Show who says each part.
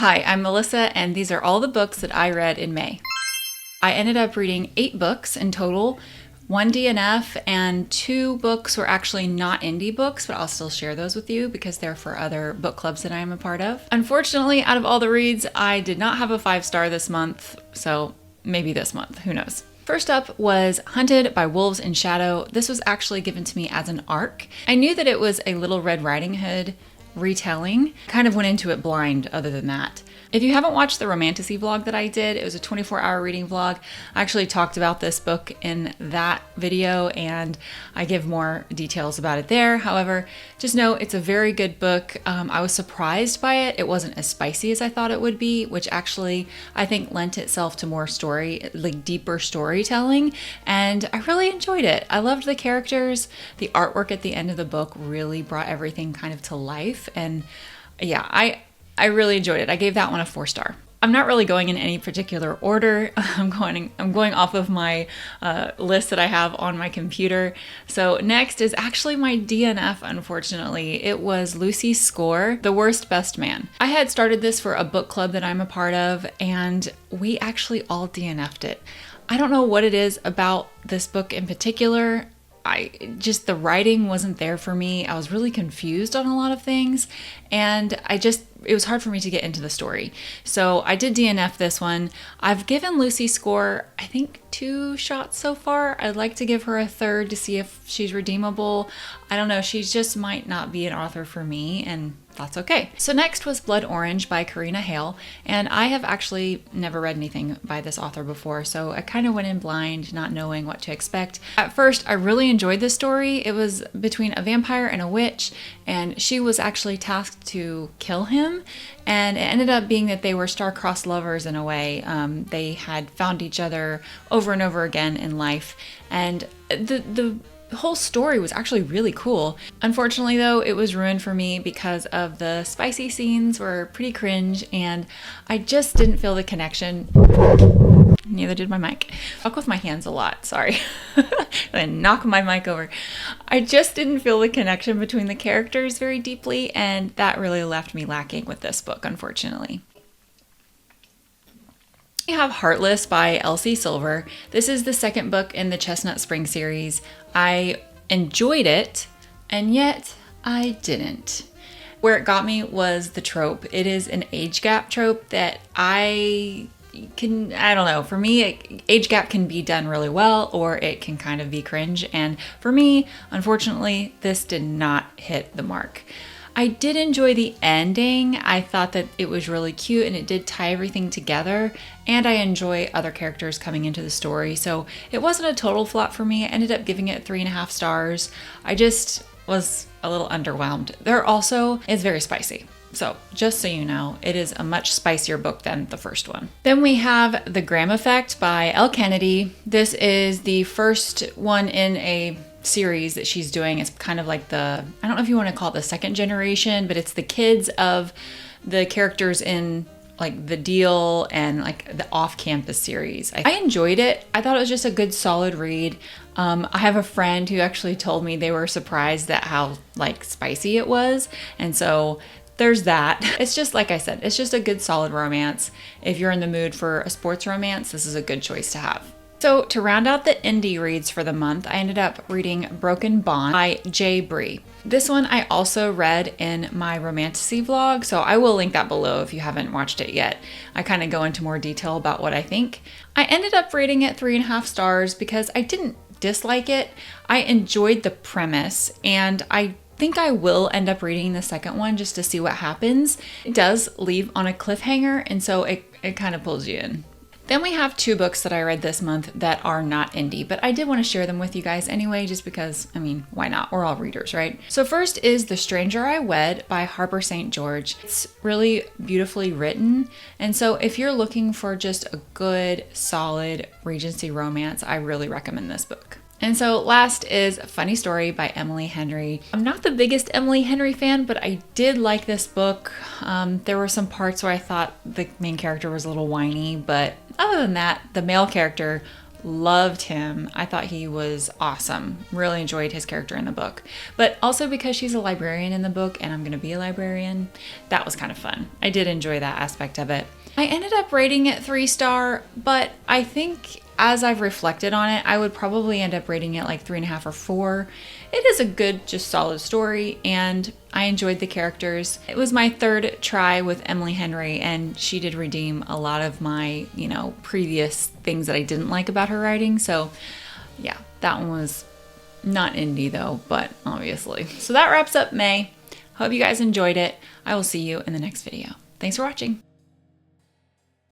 Speaker 1: Hi, I'm Melissa, and these are all the books that I read in May. I ended up reading 8 books in total, 1 DNF, and 2 books were actually not indie books, but I'll still share those with you because they're for other book clubs that I am a part of. Unfortunately, out of all the reads, I did not have a 5-star this month, so maybe this month, who knows. First up was Hunted by Wolves in Shadow. This was actually given to me as an ARC. I knew that it was a Little Red Riding Hood retelling. Kind of went into it blind other than that. If you haven't watched the Romantasy vlog that I did, it was a 24-hour reading vlog. I actually talked about this book in that video and I give more details about it there. However, just know it's a very good book. I was surprised by it. It wasn't as spicy as I thought it would be, which actually I think lent itself to more deeper storytelling, and I really enjoyed it. I loved the characters. The artwork at the end of the book really brought everything kind of to life, and yeah, I really enjoyed it. I gave that one a 4-star. I'm not really going in any particular order. I'm going off of my list that I have on my computer. So next is actually my DNF, unfortunately. It was Lucy's Score, The Worst Best Man. I had started this for a book club that I'm a part of, and we actually all DNF'd it. I don't know what it is about this book in particular. The writing wasn't there for me. I was really confused on a lot of things, and it was hard for me to get into the story. So I did DNF this one. I've given Lucy's Score, I think, 2 shots so far. I'd like to give her a 3rd to see if she's redeemable. I don't know, she just might not be an author for me, and that's okay. So next was Blood Orange by Karina Hale, and I have actually never read anything by this author before, so I kind of went in blind, not knowing what to expect. At first, I really enjoyed this story. It was between a vampire and a witch, and she was actually tasked to kill him, and it ended up being that they were star-crossed lovers in a way. They had found each other over and over again in life, and the whole story was actually really cool. Unfortunately though, it was ruined for me because of the spicy scenes were pretty cringe, and I just didn't feel the connection. Neither did my mic. I talk with my hands a lot, sorry. I knock my mic over. I just didn't feel the connection between the characters very deeply, and that really left me lacking with this book, unfortunately. We have Heartless by Elsie Silver. This is the second book in the Chestnut Spring series. I enjoyed it, and yet I didn't. Where it got me was the trope. It is an age gap trope that I don't know. For me, age gap can be done really well, or it can kind of be cringe. And for me, unfortunately, this did not hit the mark. I did enjoy the ending. I thought that it was really cute and it did tie everything together, and I enjoy other characters coming into the story. So it wasn't a total flop for me. I ended up giving it 3.5 stars. I just was a little underwhelmed. It's very spicy. So just so you know, it is a much spicier book than the first one. Then we have The Graham Effect by Elle Kennedy. This is the first one in a series that she's doing. It's kind of like I don't know if you want to call it the second generation, but it's the kids of the characters in like The Deal and like the off-campus series. I enjoyed it. I thought it was just a good solid read. I have a friend who actually told me they were surprised at how like spicy it was, and so there's that. It's just, like I said, it's just a good solid romance. If you're in the mood for a sports romance, this is a good choice to have. So to round out the indie reads for the month, I ended up reading Broken Bond by Jay Bree. This one I also read in my Romantasy vlog, so I will link that below if you haven't watched it yet. I kind of go into more detail about what I think. I ended up rating it 3.5 stars because I didn't dislike it. I enjoyed the premise, and I think I will end up reading the second one just to see what happens. It does leave on a cliffhanger, and so it kind of pulls you in. Then we have 2 books that I read this month that are not indie, but I did want to share them with you guys anyway, just because, I mean, why not? We're all readers, right? So first is The Stranger I Wed by Harper St. George. It's really beautifully written, and so if you're looking for just a good, solid Regency romance, I really recommend this book. And so last is Funny Story by Emily Henry. I'm not the biggest Emily Henry fan, but I did like this book. There were some parts where I thought the main character was a little whiny, but other than that, the male character loved him. I thought he was awesome. Really enjoyed his character in the book. But also because she's a librarian in the book and I'm going to be a librarian, that was kind of fun. I did enjoy that aspect of it. I ended up rating it 3-star, but I think as I've reflected on it, I would probably end up rating it like 3.5 or 4. It is a good, just solid story, and I enjoyed the characters. It was my 3rd try with Emily Henry, and she did redeem a lot of my, previous things that I didn't like about her writing. So yeah, that one was not indie though, but obviously. So that wraps up May. Hope you guys enjoyed it. I will see you in the next video. Thanks for watching.